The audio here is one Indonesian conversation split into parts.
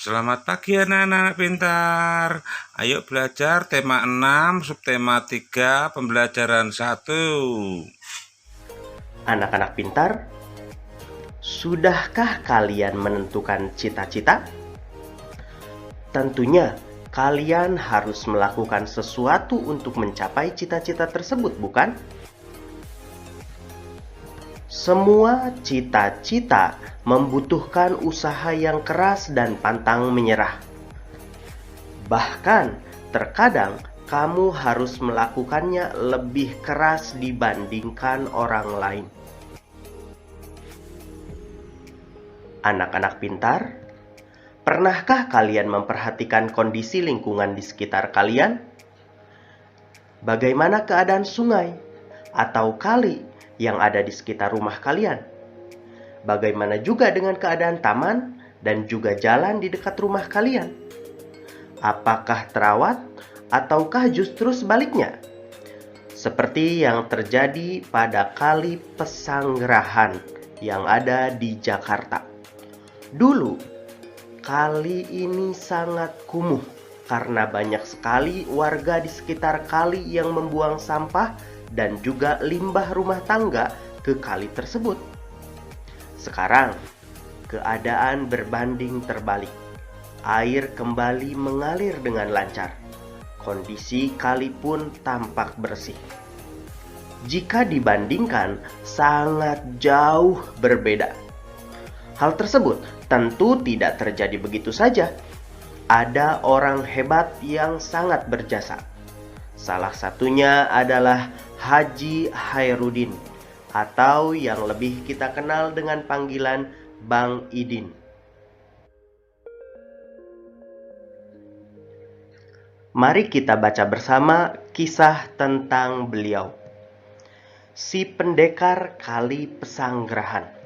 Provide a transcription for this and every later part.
Selamat pagi anak-anak pintar. Ayo belajar tema 6, subtema 3, pembelajaran 1. Anak-anak pintar, sudahkah kalian menentukan cita-cita? Tentunya, kalian harus melakukan sesuatu untuk mencapai cita-cita tersebut, bukan? Semua cita-cita membutuhkan usaha yang keras dan pantang menyerah. Bahkan, terkadang kamu harus melakukannya lebih keras dibandingkan orang lain. Anak-anak pintar, pernahkah kalian memperhatikan kondisi lingkungan di sekitar kalian? Bagaimana keadaan sungai atau kali yang ada di sekitar rumah kalian? Bagaimana juga dengan keadaan taman dan juga jalan di dekat rumah kalian? Apakah terawat ataukah justru sebaliknya? Seperti yang terjadi pada Kali Pesanggerahan yang ada di Jakarta. Dulu, kali ini sangat kumuh karena banyak sekali warga di sekitar kali yang membuang sampah dan juga limbah rumah tangga ke kali tersebut. Sekarang, keadaan berbanding terbalik. Air kembali mengalir dengan lancar. Kondisi kali pun tampak bersih. Jika dibandingkan, sangat jauh berbeda. Hal tersebut tentu tidak terjadi begitu saja. Ada orang hebat yang sangat berjasa. Salah satunya adalah Haji Khairuddin, atau yang lebih kita kenal dengan panggilan Bang Idin. Mari kita baca bersama kisah tentang beliau. Si pendekar Kali Pesanggerahan.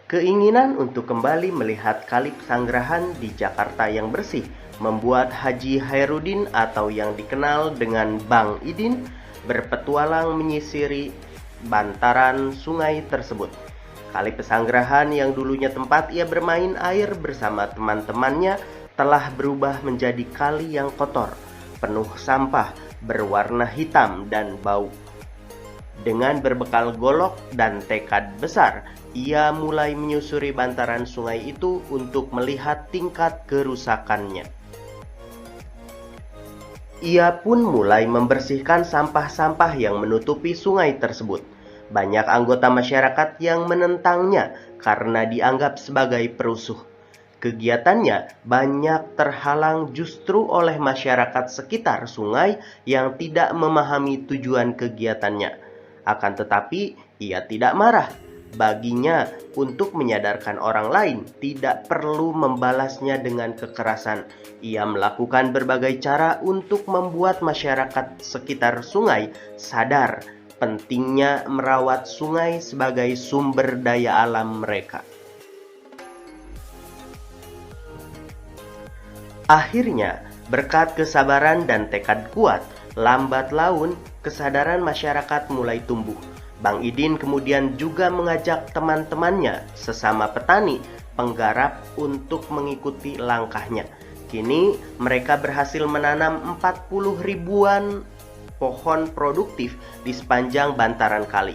Keinginan untuk kembali melihat Kali Pesanggerahan di Jakarta yang bersih membuat Haji Khairuddin atau yang dikenal dengan Bang Idin berpetualang menyisiri bantaran sungai tersebut. Kali Pesanggerahan yang dulunya tempat ia bermain air bersama teman-temannya telah berubah menjadi kali yang kotor, penuh sampah, berwarna hitam dan bau. Dengan berbekal golok dan tekad besar, ia mulai menyusuri bantaran sungai itu untuk melihat tingkat kerusakannya. Ia pun mulai membersihkan sampah-sampah yang menutupi sungai tersebut. Banyak anggota masyarakat yang menentangnya karena dianggap sebagai perusuh. Kegiatannya banyak terhalang justru oleh masyarakat sekitar sungai yang tidak memahami tujuan kegiatannya. Akan tetapi, ia tidak marah. Baginya, untuk menyadarkan orang lain tidak perlu membalasnya dengan kekerasan. Ia melakukan berbagai cara untuk membuat masyarakat sekitar sungai sadar pentingnya merawat sungai sebagai sumber daya alam mereka. Akhirnya, berkat kesabaran dan tekad kuat, lambat laun kesadaran masyarakat mulai tumbuh. Bang Idin kemudian juga mengajak teman-temannya sesama petani penggarap untuk mengikuti langkahnya. Kini mereka berhasil menanam 40 ribuan pohon produktif di sepanjang bantaran kali.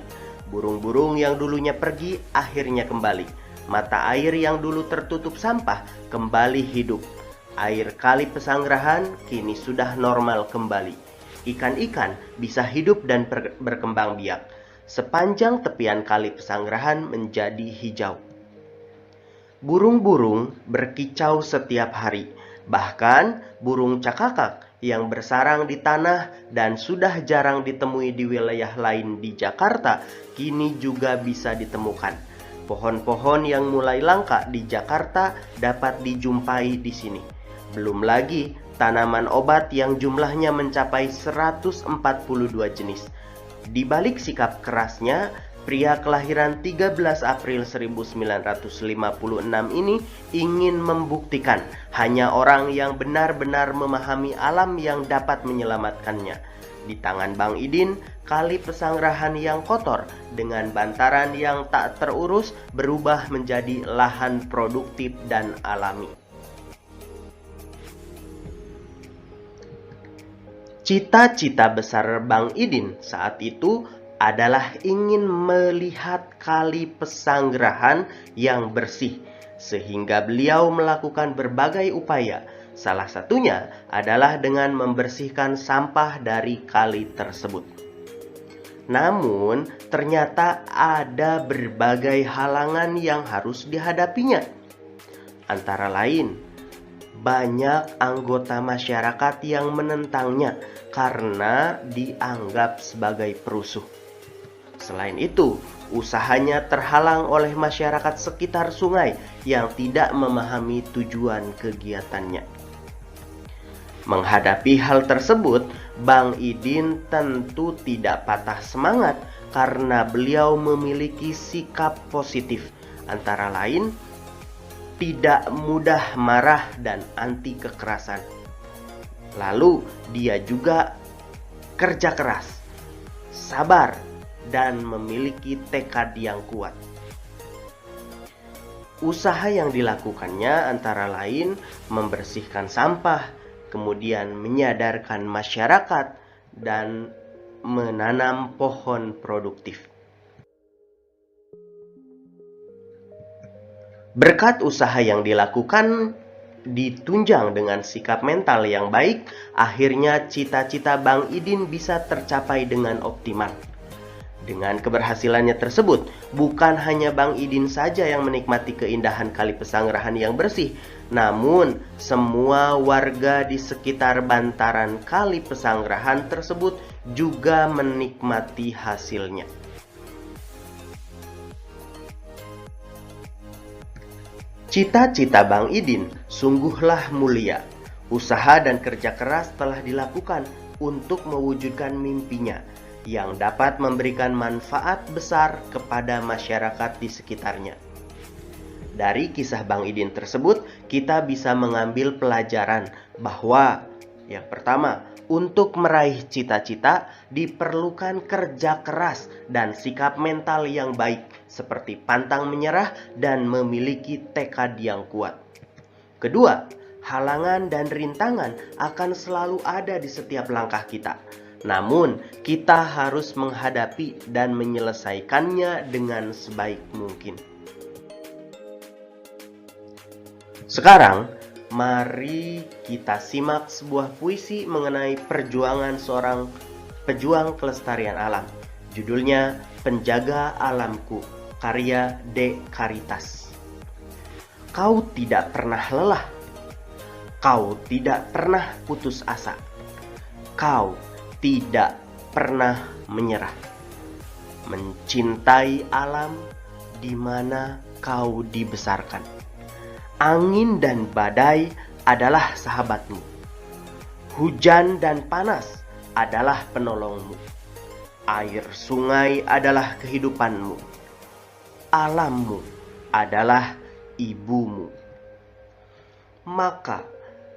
Burung-burung yang dulunya pergi akhirnya kembali. Mata air yang dulu tertutup sampah kembali hidup. Air Kali Pesanggerahan kini sudah normal kembali. Ikan-ikan bisa hidup dan berkembang biak. Sepanjang tepian Kali Pesanggerahan menjadi hijau. Burung-burung berkicau setiap hari. Bahkan burung cakakak yang bersarang di tanah dan sudah jarang ditemui di wilayah lain di Jakarta kini juga bisa ditemukan. Pohon-pohon yang mulai langka di Jakarta dapat dijumpai di sini. Belum lagi tanaman obat yang jumlahnya mencapai 142 jenis. Di balik sikap kerasnya, pria kelahiran 13 April 1956 ini ingin membuktikan hanya orang yang benar-benar memahami alam yang dapat menyelamatkannya. Di tangan Bang Idin, Kali Pesanggerahan yang kotor dengan bantaran yang tak terurus berubah menjadi lahan produktif dan alami. Cita-cita besar Bang Idin saat itu adalah ingin melihat kali Pesanggerahan yang bersih, sehingga beliau melakukan berbagai upaya. Salah satunya adalah dengan membersihkan sampah dari kali tersebut. Namun, ternyata ada berbagai halangan yang harus dihadapinya. Antara lain, banyak anggota masyarakat yang menentangnya karena dianggap sebagai perusuh. Selain itu, usahanya terhalang oleh masyarakat sekitar sungai yang tidak memahami tujuan kegiatannya. Menghadapi hal tersebut, Bang Idin tentu tidak patah semangat karena beliau memiliki sikap positif, antara lain tidak mudah marah dan anti kekerasan. Lalu dia juga kerja keras, sabar, dan memiliki tekad yang kuat. Usaha yang dilakukannya antara lain membersihkan sampah, kemudian menyadarkan masyarakat, dan menanam pohon produktif. Berkat usaha yang dilakukan ditunjang dengan sikap mental yang baik, akhirnya cita-cita Bang Idin bisa tercapai dengan optimal. Dengan keberhasilannya tersebut, bukan hanya Bang Idin saja yang menikmati keindahan kali Pesanggerahan yang bersih, namun semua warga di sekitar bantaran kali Pesanggerahan tersebut juga menikmati hasilnya. Cita-cita Bang Idin sungguhlah mulia. Usaha dan kerja keras telah dilakukan untuk mewujudkan mimpinya yang dapat memberikan manfaat besar kepada masyarakat di sekitarnya. Dari kisah Bang Idin tersebut, kita bisa mengambil pelajaran bahwa yang pertama, untuk meraih cita-cita diperlukan kerja keras dan sikap mental yang baik, seperti pantang menyerah dan memiliki tekad yang kuat. Kedua, halangan dan rintangan akan selalu ada di setiap langkah kita. Namun, kita harus menghadapi dan menyelesaikannya dengan sebaik mungkin. Sekarang, mari kita simak sebuah puisi mengenai perjuangan seorang pejuang kelestarian alam. Judulnya Penjaga Alamku, karya D. Caritas. Kau tidak pernah lelah. Kau tidak pernah putus asa. Kau tidak pernah menyerah. Mencintai alam di mana kau dibesarkan. Angin dan badai adalah sahabatmu. Hujan dan panas adalah penolongmu. Air sungai adalah kehidupanmu. Alammu adalah ibumu. Maka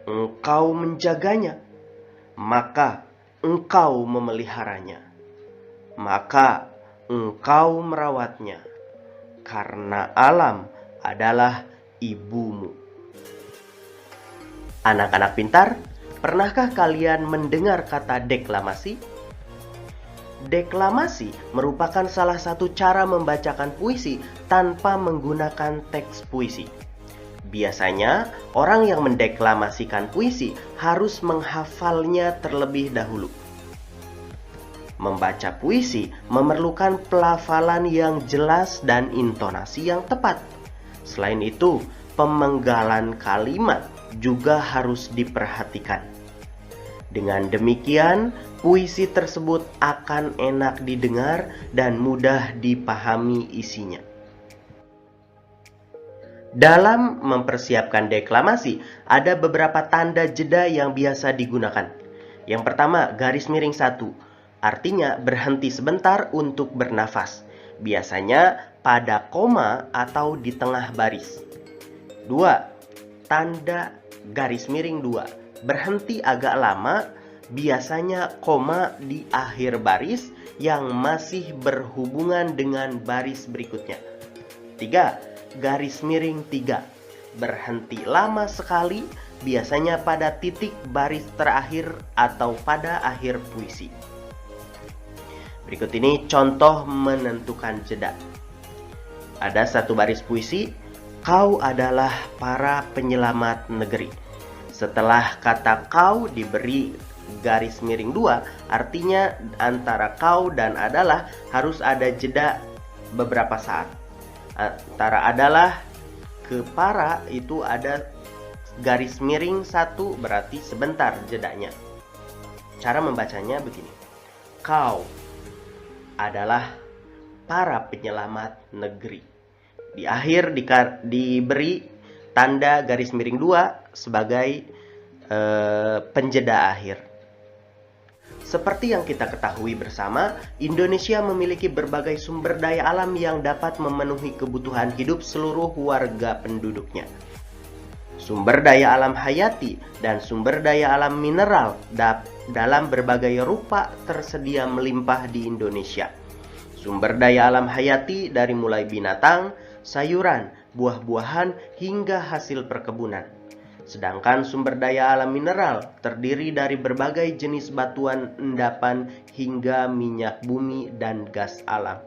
engkau menjaganya. Maka engkau memeliharanya. Maka engkau merawatnya. Karena alam adalah ibumu. Anak-anak pintar, pernahkah kalian mendengar kata deklamasi? Deklamasi merupakan salah satu cara membacakan puisi tanpa menggunakan teks puisi. Biasanya, orang yang mendeklamasikan puisi harus menghafalnya terlebih dahulu. Membaca puisi memerlukan pelafalan yang jelas dan intonasi yang tepat. Selain itu, pemenggalan kalimat juga harus diperhatikan. Dengan demikian, puisi tersebut akan enak didengar dan mudah dipahami isinya. Dalam mempersiapkan deklamasi, ada beberapa tanda jeda yang biasa digunakan. Yang pertama, garis miring 1, artinya berhenti sebentar untuk bernafas. Biasanya pada koma atau di tengah baris. 2. Tanda garis miring 2, berhenti agak lama, biasanya koma di akhir baris yang masih berhubungan dengan baris berikutnya. 3. Garis miring 3, berhenti lama sekali biasanya pada titik baris terakhir atau pada akhir puisi. Berikut ini contoh menentukan jeda. Ada satu baris puisi, kau adalah para penyelamat negeri. Setelah kata kau diberi garis miring 2, artinya antara kau dan adalah harus ada jeda beberapa saat. Antara adalah ke para itu ada garis miring 1, berarti sebentar jedanya. Cara membacanya begini. Kau adalah para penyelamat negeri. Di akhir diberi tanda garis miring 2 sebagai penjeda akhir. Seperti yang kita ketahui bersama, Indonesia memiliki berbagai sumber daya alam yang dapat memenuhi kebutuhan hidup seluruh warga penduduknya. Sumber daya alam hayati dan sumber daya alam mineral dalam berbagai rupa tersedia melimpah di Indonesia. Sumber daya alam hayati dari mulai binatang, sayuran, buah-buahan, hingga hasil perkebunan. Sedangkan sumber daya alam mineral terdiri dari berbagai jenis batuan endapan hingga minyak bumi dan gas alam.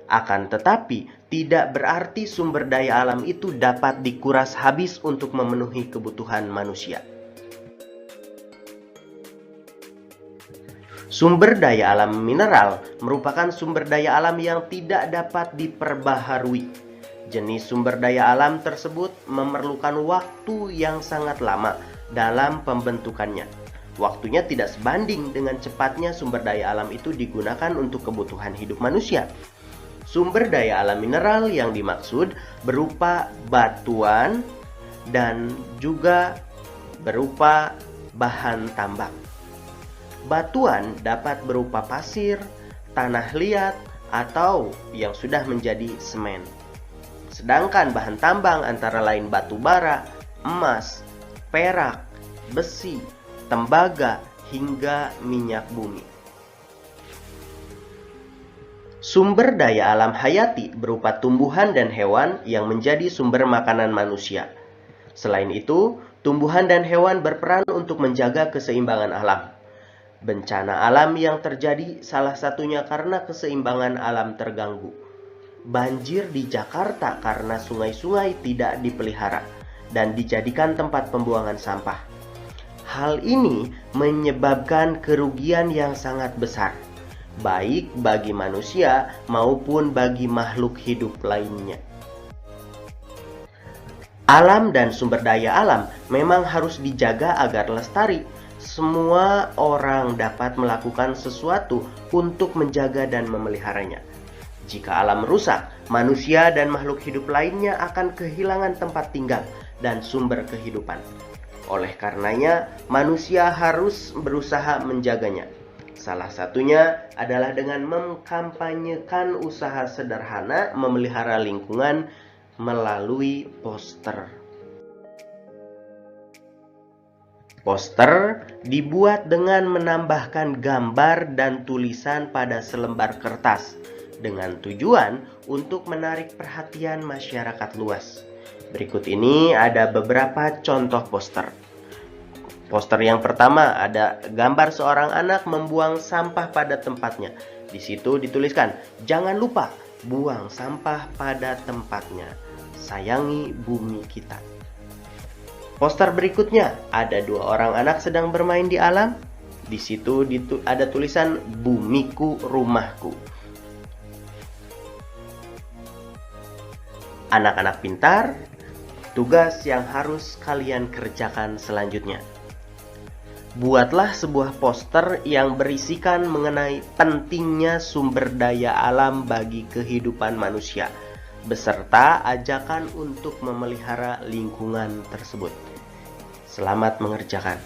Akan tetapi, tidak berarti sumber daya alam itu dapat dikuras habis untuk memenuhi kebutuhan manusia. Sumber daya alam mineral merupakan sumber daya alam yang tidak dapat diperbaharui. Jenis sumber daya alam tersebut memerlukan waktu yang sangat lama dalam pembentukannya. Waktunya tidak sebanding dengan cepatnya sumber daya alam itu digunakan untuk kebutuhan hidup manusia. Sumber daya alam mineral yang dimaksud berupa batuan dan juga berupa bahan tambang. Batuan dapat berupa pasir, tanah liat, atau yang sudah menjadi semen. Sedangkan bahan tambang antara lain batu bara, emas, perak, besi, tembaga, hingga minyak bumi. Sumber daya alam hayati berupa tumbuhan dan hewan yang menjadi sumber makanan manusia. Selain itu, tumbuhan dan hewan berperan untuk menjaga keseimbangan alam. Bencana alam yang terjadi salah satunya karena keseimbangan alam terganggu. Banjir di Jakarta karena sungai-sungai tidak dipelihara dan dijadikan tempat pembuangan sampah. Hal ini menyebabkan kerugian yang sangat besar, baik bagi manusia maupun bagi makhluk hidup lainnya. Alam dan sumber daya alam memang harus dijaga agar lestari. Semua orang dapat melakukan sesuatu untuk menjaga dan memeliharanya. Jika alam rusak, manusia dan makhluk hidup lainnya akan kehilangan tempat tinggal dan sumber kehidupan. Oleh karenanya, manusia harus berusaha menjaganya. Salah satunya adalah dengan mengkampanyekan usaha sederhana memelihara lingkungan melalui poster. Poster dibuat dengan menambahkan gambar dan tulisan pada selembar kertas dengan tujuan untuk menarik perhatian masyarakat luas. Berikut ini ada beberapa contoh poster. Poster yang pertama ada gambar seorang anak membuang sampah pada tempatnya. Di situ dituliskan, "Jangan lupa buang sampah pada tempatnya. Sayangi bumi kita." Poster berikutnya ada dua orang anak sedang bermain di alam. Di situ ada tulisan, "Bumiku, rumahku." Anak-anak pintar, tugas yang harus kalian kerjakan selanjutnya. Buatlah sebuah poster yang berisikan mengenai pentingnya sumber daya alam bagi kehidupan manusia, beserta ajakan untuk memelihara lingkungan tersebut. Selamat mengerjakan.